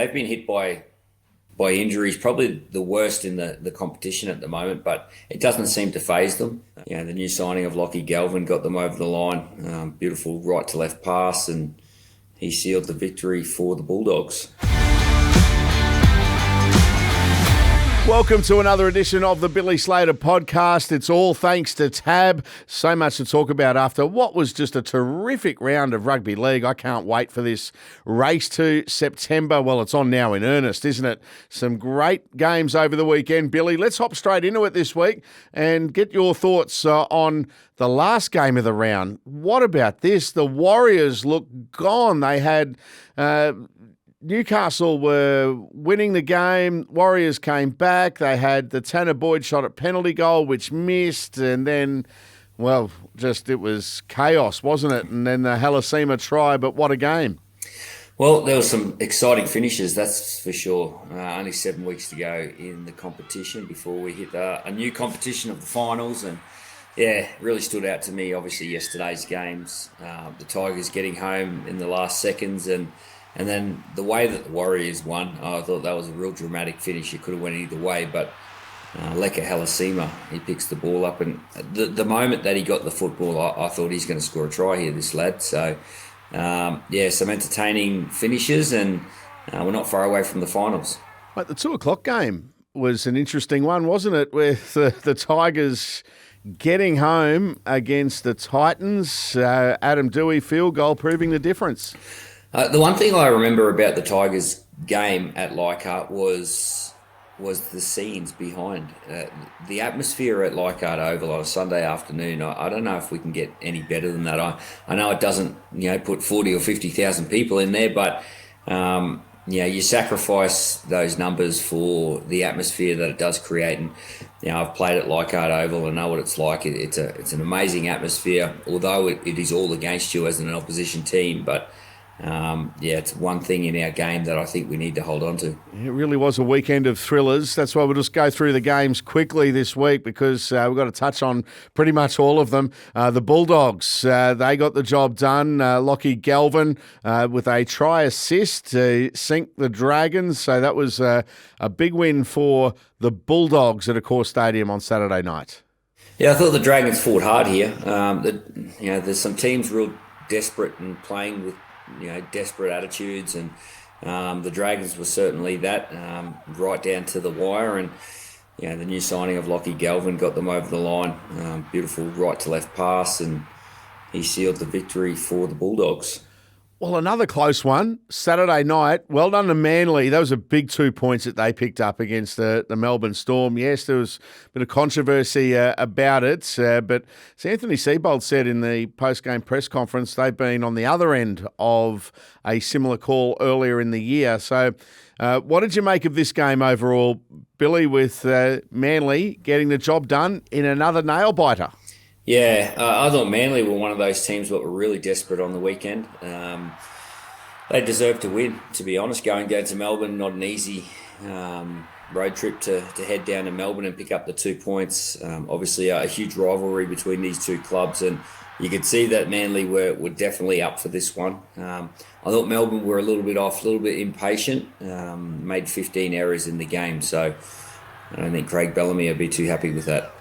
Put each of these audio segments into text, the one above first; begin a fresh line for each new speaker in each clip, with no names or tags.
they've been hit by injuries, probably the worst in the competition at the moment, but it doesn't seem to faze them. The new signing of Lachlan Galvin got them over the line. Beautiful right to left pass, and he sealed the victory for the Bulldogs.
Welcome to another edition of the Billy Slater podcast. It's all thanks to Tab. So much to talk about after what was just a terrific round of rugby league. I can't wait for this race to September. Well, it's on now in earnest, isn't it? Some great games over the weekend. Billy, let's hop straight into it this week and get your thoughts on the last game of the round. What about this? The Warriors look gone. They had... Newcastle were winning the game. Warriors came back. They had the Tanner Boyd shot at penalty goal, which missed. And then, well, it was chaos, wasn't it? And then the Halasima try, but what a game.
Well, there were some exciting finishes, that's for sure. Only 7 weeks to go in the competition before we hit a new competition of the finals. And, yeah, really stood out to me, obviously, yesterday's games. The Tigers getting home in the last seconds and then the way that the Warriors won, I thought that was a real dramatic finish. It could have went either way, but Leka Halasima, he picks the ball up, and the moment that he got the football, I thought he's going to score a try here, this lad. So, some entertaining finishes, and we're not far away from the finals.
But the 2 o'clock game was an interesting one, wasn't it, with the Tigers getting home against the Titans. Adam Doueihi field goal proving the difference.
The one thing I remember about the Tigers game at Leichhardt was the scenes behind. The atmosphere at Leichhardt Oval on a Sunday afternoon, I don't know if we can get any better than that. I know it doesn't put 40 or 50,000 people in there, but you sacrifice those numbers for the atmosphere that it does create. And I've played at Leichhardt Oval and know what it's like. It's an amazing atmosphere, although it is all against you as an opposition team, but it's one thing in our game that I think we need to hold on to.
It really was a weekend of thrillers. That's why we'll just go through the games quickly this week because we've got to touch on pretty much all of them. The Bulldogs, they got the job done. Lachlan Galvin with a try assist to sink the Dragons. So that was a big win for the Bulldogs at Accor Stadium on Saturday night.
Yeah, I thought the Dragons fought hard here. There's some teams real desperate and playing with desperate attitudes, and the Dragons were certainly that, right down to the wire. And the new signing of Lachlan Galvin got them over the line. Beautiful right to left pass, and he sealed the victory for the Bulldogs.
Well, another close one, Saturday night. Well done to Manly. That was a big 2 points that they picked up against the Melbourne Storm. Yes, there was a bit of controversy about it, but as Anthony Seibold said in the post-game press conference, they've been on the other end of a similar call earlier in the year. So what did you make of this game overall, Billy, with Manly getting the job done in another nail-biter?
Yeah, I thought Manly were one of those teams that were really desperate on the weekend. They deserved to win, to be honest. Going down to Melbourne, not an easy road trip to head down to Melbourne and pick up the 2 points. Obviously, a huge rivalry between these two clubs, and you could see that Manly were definitely up for this one. I thought Melbourne were a little bit off, a little bit impatient, made 15 errors in the game, so I don't think Craig Bellamy would be too happy with that.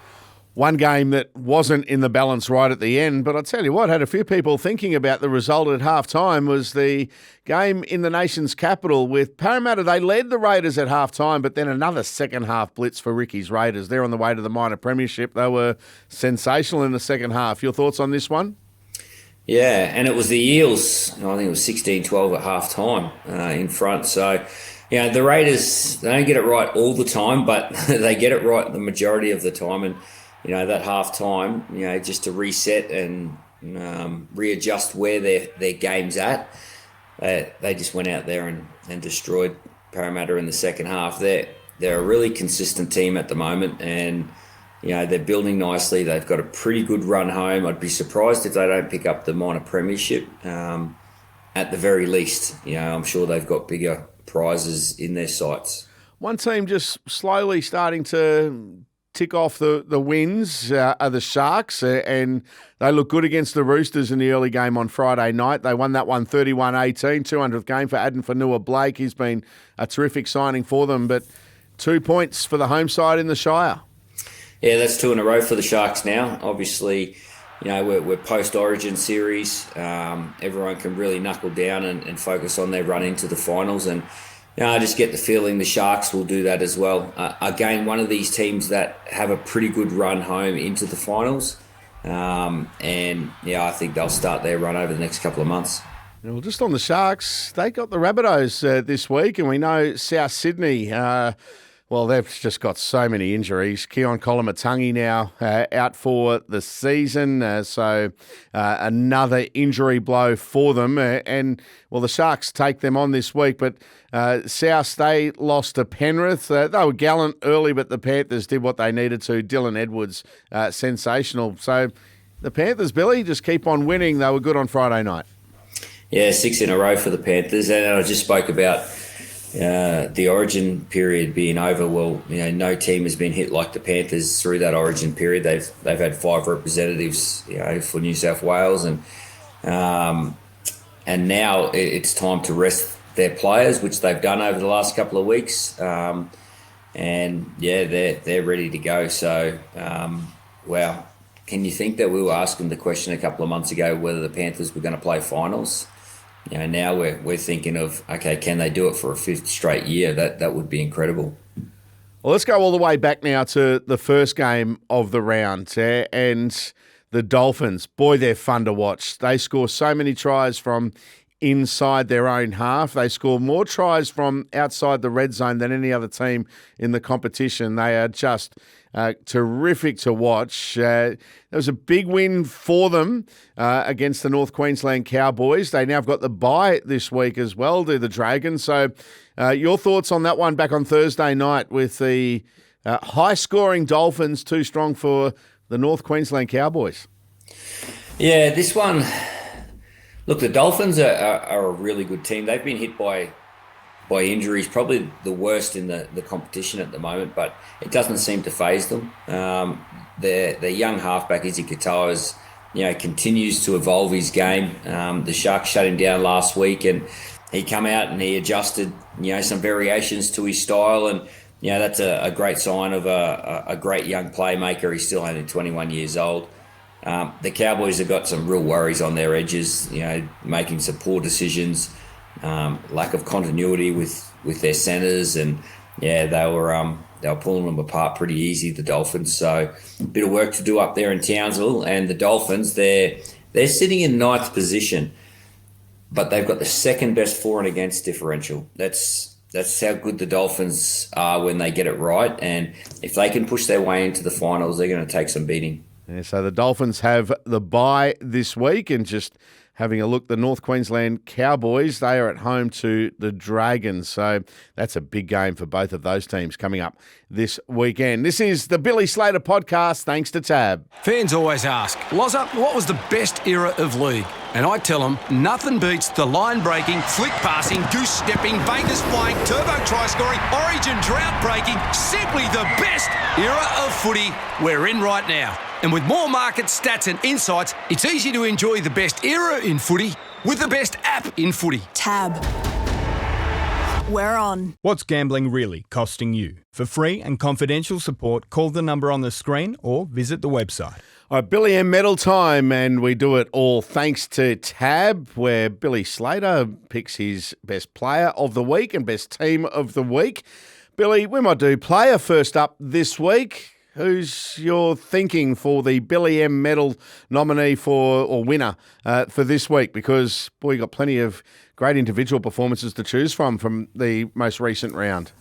One game that wasn't in the balance right at the end, but I tell you what, had a few people thinking about the result at halftime was the game in the nation's capital with Parramatta. They led the Raiders at halftime, but then another second half blitz for Ricky's Raiders. They're on the way to the minor premiership. They were sensational in the second half. Your thoughts on this one?
Yeah, and it was the Eels, I think it was 16-12 at halftime in front. So, the Raiders, they don't get it right all the time, but they get it right the majority of the time. And that half time, just to reset and readjust where their game's at. They just went out there and destroyed Parramatta in the second half. They're a really consistent team at the moment, and they're building nicely. They've got a pretty good run home. I'd be surprised if they don't pick up the minor premiership at the very least. I'm sure they've got bigger prizes in their sights.
One team just slowly starting to tick off the wins are the Sharks, and they look good against the Roosters in the early game on Friday night. They won that one 31-18, 200th game for Aden Fanua-Blake. He's been a terrific signing for them, but 2 points for the home side in the Shire.
Yeah, that's 2 in a row for the Sharks now. Obviously, we're post-Origin series. Everyone can really knuckle down and focus on their run into the finals. And I just get the feeling the Sharks will do that as well. Again, one of these teams that have a pretty good run home into the finals. I think they'll start their run over the next couple of months.
Well, just on the Sharks, they got the Rabbitohs this week, and we know South Sydney... they've just got so many injuries. Keon Kolamatangi now out for the season, so another injury blow for them. The Sharks take them on this week, but South, they lost to Penrith. They were gallant early, but the Panthers did what they needed to. Dylan Edwards, sensational. So the Panthers, Billy, just keep on winning. They were good on Friday night.
Yeah, 6 in a row for the Panthers. And I just spoke about the Origin period being over. Well, no team has been hit like the Panthers through that Origin period. They've had 5 representatives, for New South Wales, and now it's time to rest their players, which they've done over the last couple of weeks. They're ready to go. So, can you think that we were asking the question a couple of months ago whether the Panthers were going to play finals? Now we're thinking of, okay, can they do it for a 5th straight year? That would be incredible.
Well, let's go all the way back now to the first game of the round, and the Dolphins. Boy, they're fun to watch. They score so many tries from inside their own half. They score more tries from outside the red zone than any other team in the competition. They are just terrific to watch. There was a big win for them against the North Queensland Cowboys. They now have got the bye this week as well, do the Dragons. So your thoughts on that one back on Thursday night with the high-scoring Dolphins, too strong for the North Queensland Cowboys?
Yeah, this one... Look, the Dolphins are a really good team. They've been hit by injuries, probably the worst in the competition at the moment, but it doesn't seem to faze them. Their young halfback, Izzy Katoa, continues to evolve his game. The Sharks shut him down last week, and he come out and he adjusted, some variations to his style, and that's a great sign of a great young playmaker. He's still only 21 years old. The Cowboys have got some real worries on their edges, making some poor decisions, lack of continuity with their centres, and they were pulling them apart pretty easy, the Dolphins. So a bit of work to do up there in Townsville, and the Dolphins, they're sitting in 9th position, but they've got the 2nd best for and against differential. That's how good the Dolphins are when they get it right, and if they can push their way into the finals, they're going to take some beating.
Yeah, so the Dolphins have the bye this week, and just having a look, the North Queensland Cowboys, they are at home to the Dragons. So that's a big game for both of those teams coming up this weekend. This is the Billy Slater podcast, thanks to Tab.
Fans always ask, Loza, what was the best era of league? And I tell them, nothing beats the line-breaking, flick-passing, goose-stepping, Vegas-flying, turbo-try-scoring, origin drought-breaking, simply the best era of footy we're in right now. And with more market stats and insights, it's easy to enjoy the best era in footy with the best app in footy.
Tab. We're on.
What's gambling really costing you? For free and confidential support, call the number on the screen or visit the website.
All right, Billy M medal time, and we do it all thanks to Tab, where Billy Slater picks his best player of the week and best team of the week. Billy, we might do player first up this week. Who's your thinking for the Billy M medal nominee or winner for this week? Because, boy, you got plenty of great individual performances to choose from the most recent round.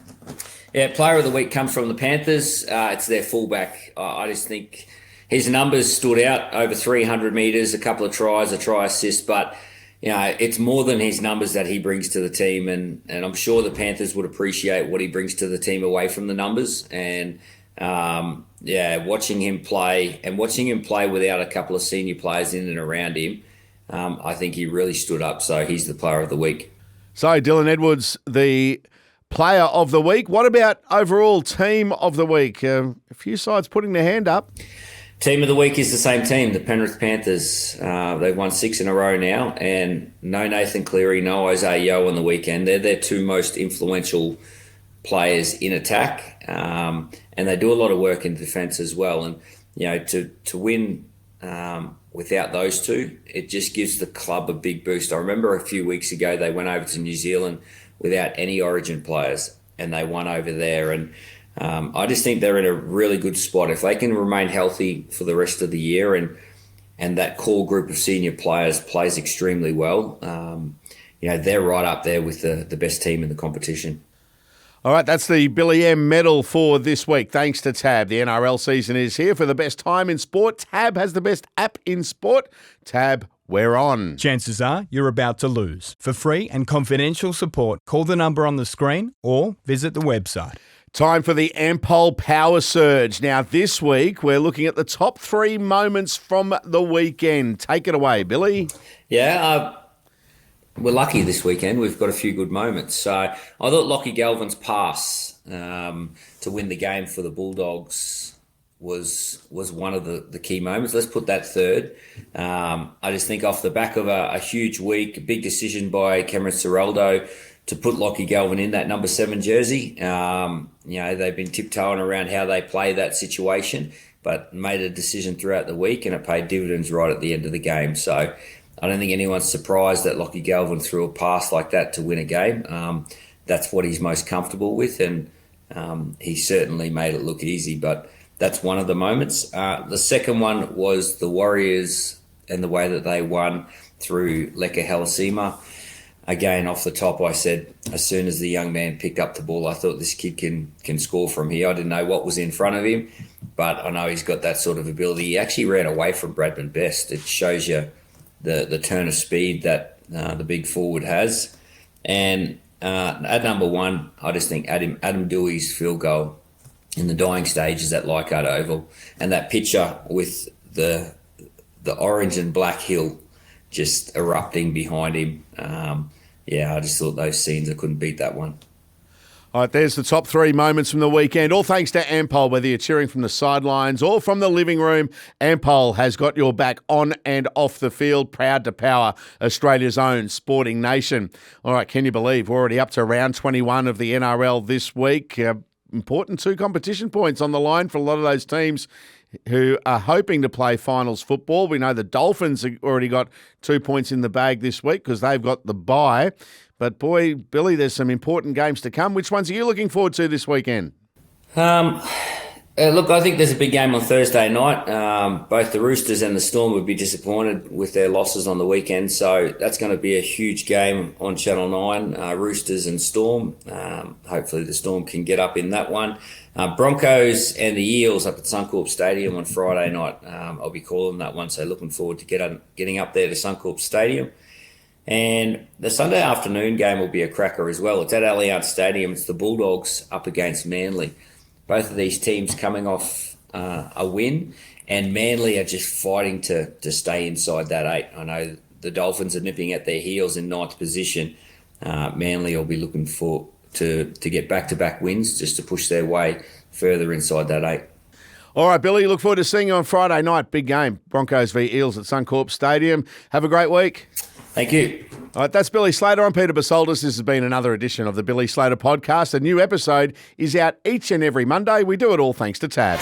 Yeah, player of the week comes from the Panthers. It's their fullback. I just think his numbers stood out, over 300 metres, a couple of tries, a try assist, but it's more than his numbers that he brings to the team, and I'm sure the Panthers would appreciate what he brings to the team away from the numbers. And watching him play without a couple of senior players in and around him, I think he really stood up. So he's the player of the week.
So Dylan Edwards, the player of the week. What about overall team of the week? A few sides putting their hand up.
Team of the week is the same team, the Penrith Panthers. They've won 6 in a row now, and no Nathan Cleary, no Isaiah Yeo on the weekend. They're their two most influential players in attack, and they do a lot of work in defence as well. And to win without those two, it just gives the club a big boost. I remember a few weeks ago they went over to New Zealand without any Origin players, and they won over there. And I just think they're in a really good spot. If they can remain healthy for the rest of the year and that core group of senior players plays extremely well, they're right up there with the best team in the competition.
All right, that's the Billy M medal for this week. Thanks to Tab. The NRL season is here for the best time in sport. Tab has the best app in sport. Tab, we're on.
Chances are you're about to lose. For free and confidential support, call the number on the screen or visit the website.
Time for the Ampol Power Surge. Now, this week, we're looking at the top 3 moments from the weekend. Take it away, Billy.
Yeah, we're lucky this weekend. We've got a few good moments. So I thought Lachlan Galvin's pass to win the game for the Bulldogs was one of the key moments. Let's put that third. I just think off the back of a huge week, a big decision by Cameron Ciraldo to put Lachlan Galvin in that number 7 jersey. They've been tiptoeing around how they play that situation, but made a decision throughout the week, and it paid dividends right at the end of the game. So I don't think anyone's surprised that Lachlan Galvin threw a pass like that to win a game. That's what he's most comfortable with, and he certainly made it look easy, but that's one of the moments. The second one was the Warriors and the way that they won through Leka Halasima. Again, off the top, I said, as soon as the young man picked up the ball, I thought this kid can score from here. I didn't know what was in front of him, but I know he's got that sort of ability. He actually ran away from Bradman Best. It shows you the turn of speed that the big forward has. And at number 1, I just think Adam Doueihi's field goal in the dying stages at Leichhardt Oval, and that picture with the orange and black hill just erupting behind him. I just thought those scenes, I couldn't beat that one.
All right, there's the top 3 moments from the weekend. All thanks to Ampol, whether you're cheering from the sidelines or from the living room. Ampol has got your back on and off the field. Proud to power Australia's own sporting nation. All right, can you believe we're already up to round 21 of the NRL this week? Important 2 competition points on the line for a lot of those teams who are hoping to play finals football. We know the Dolphins have already got 2 points in the bag this week because they've got the bye. But boy, Billy, there's some important games to come. Which ones are you looking forward to this weekend?
Look, I think there's a big game on Thursday night. Both the Roosters and the Storm would be disappointed with their losses on the weekend. So that's going to be a huge game on Channel 9, Roosters and Storm. Hopefully the Storm can get up in that one. Broncos and the Eels up at Suncorp Stadium on Friday night. I'll be calling that one, so looking forward to getting up there to Suncorp Stadium. And the Sunday afternoon game will be a cracker as well. It's at Allianz Stadium. It's the Bulldogs up against Manly. Both of these teams coming off a win, and Manly are just fighting to stay inside that 8. I know the Dolphins are nipping at their heels in 9th position. Manly will be looking to get back-to-back wins just to push their way further inside that 8.
All right, Billy, look forward to seeing you on Friday night. Big game, Broncos v Eels at Suncorp Stadium. Have a great week.
Thank you.
All right, that's Billy Slater. I'm Peter Basoldis. This has been another edition of the Billy Slater podcast. A new episode is out each and every Monday. We do it all thanks to Tab.